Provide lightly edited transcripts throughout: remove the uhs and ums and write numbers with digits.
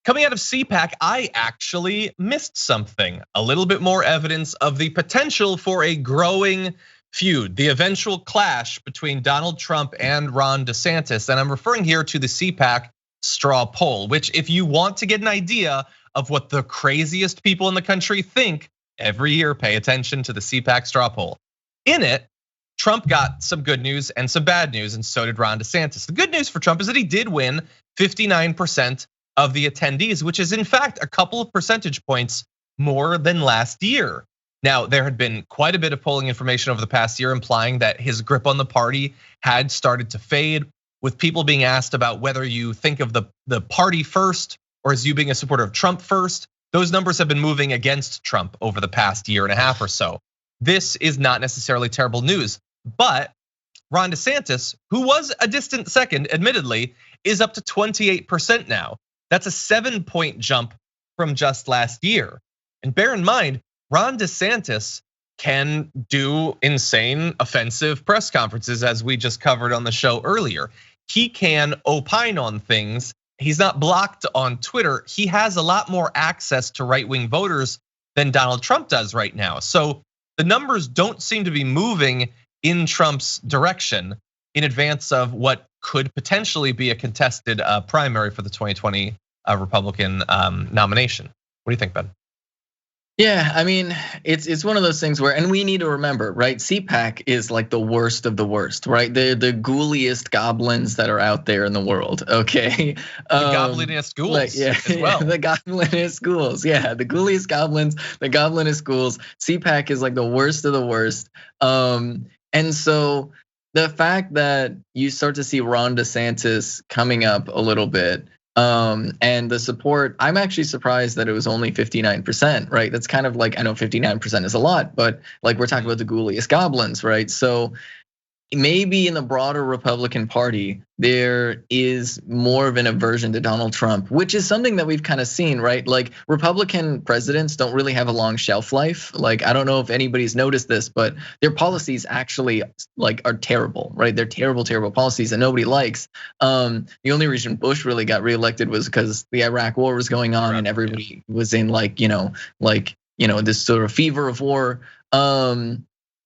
Coming out of CPAC, I actually missed something. A little bit more evidence of the potential for a growing feud, the eventual clash between Donald Trump and Ron DeSantis. And I'm referring here to the CPAC straw poll, which if you want to get an idea of what the craziest people in the country think, every year pay attention to the CPAC straw poll. In it, Trump got some good news and some bad news, and so did Ron DeSantis. The good news for Trump is that he did win 59% of the attendees, which is in fact a couple of percentage points more than last year. Now, there had been quite a bit of polling information over the past year implying that his grip on the party had started to fade, with people being asked about whether you think of the party first or as you being a supporter of Trump first. Those numbers have been moving against Trump over the past year and a half or so. This is not necessarily terrible news, but Ron DeSantis, who was a distant second, admittedly, is up to 28% now. That's a 7-point jump from just last year. And bear in mind, Ron DeSantis can do insane, offensive press conferences, as we just covered on the show earlier. He can opine on things. He's not blocked on Twitter. He has a lot more access to right-wing voters than Donald Trump does right now. So the numbers don't seem to be moving in Trump's direction in advance of what could potentially be a contested primary for the 2020 Republican nomination. What do you think, Ben? Yeah, I mean, it's one of those things where, and we need to remember, right? CPAC is like the worst of the worst, right? The ghouliest goblins that are out there in the world. Okay, the goblinest ghouls, like, yeah, as well. The goblinest ghouls, yeah, the ghouliest goblins, the goblinest ghouls. CPAC is like the worst of the worst, and so the fact that you start to see Ron DeSantis coming up a little bit. And the support, I'm actually surprised that it was only 59%, right? That's kind of like, I know 59% is a lot, but like we're talking about the ghouliest goblins, right? So maybe in the broader Republican Party, there is more of an aversion to Donald Trump, which is something that we've kind of seen, right? Like Republican presidents don't really have a long shelf life. Like, I don't know if anybody's noticed this, but their policies actually like are terrible, right? They're terrible, terrible policies that nobody likes. The only reason Bush really got reelected was because the Iraq war was going on and everybody was in like, this sort of fever of war.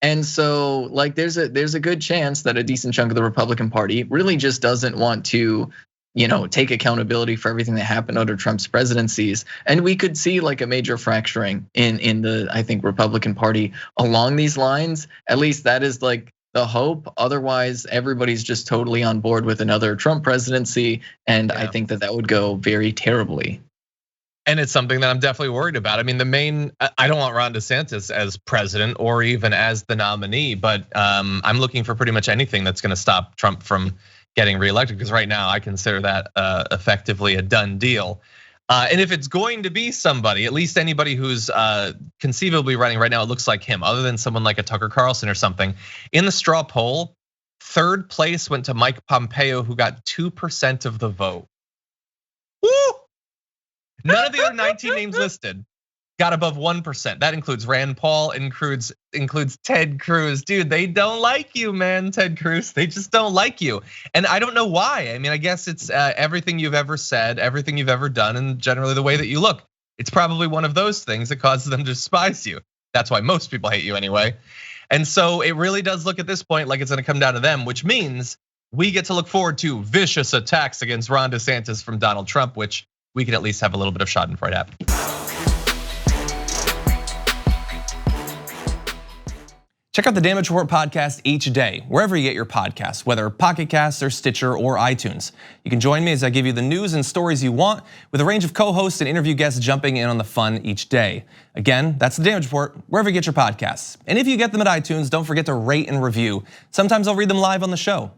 And so like there's a good chance that a decent chunk of the Republican Party really just doesn't want to, take accountability for everything that happened under Trump's presidencies. And we could see like a major fracturing in the, I think, Republican Party along these lines. At least that is like the hope. Otherwise, everybody's just totally on board with another Trump presidency. And I think that would go very terribly. And it's something that I'm definitely worried about. I mean, I don't want Ron DeSantis as president or even as the nominee, but I'm looking for pretty much anything that's gonna stop Trump from getting reelected, because right now I consider that effectively a done deal. And if it's going to be somebody, at least anybody who's conceivably running right now, it looks like him, other than someone like a Tucker Carlson or something. In the straw poll, third place went to Mike Pompeo, who got 2% of the vote. Woo! None of the other 19 names listed got above 1%. That includes Rand Paul, includes Ted Cruz. Dude, they don't like you, man, Ted Cruz. They just don't like you. And I don't know why. I mean, I guess it's everything you've ever said, everything you've ever done, and generally the way that you look. It's probably one of those things that causes them to despise you. That's why most people hate you anyway. And so it really does look at this point like it's gonna come down to them, which means we get to look forward to vicious attacks against Ron DeSantis from Donald Trump, which we could at least have a little bit of schadenfreude at. Check out the Damage Report podcast each day, wherever you get your podcasts, whether Pocket Casts or Stitcher or iTunes. You can join me as I give you the news and stories you want, with a range of co-hosts and interview guests jumping in on the fun each day. Again, that's the Damage Report, wherever you get your podcasts. And if you get them at iTunes, don't forget to rate and review. Sometimes I'll read them live on the show.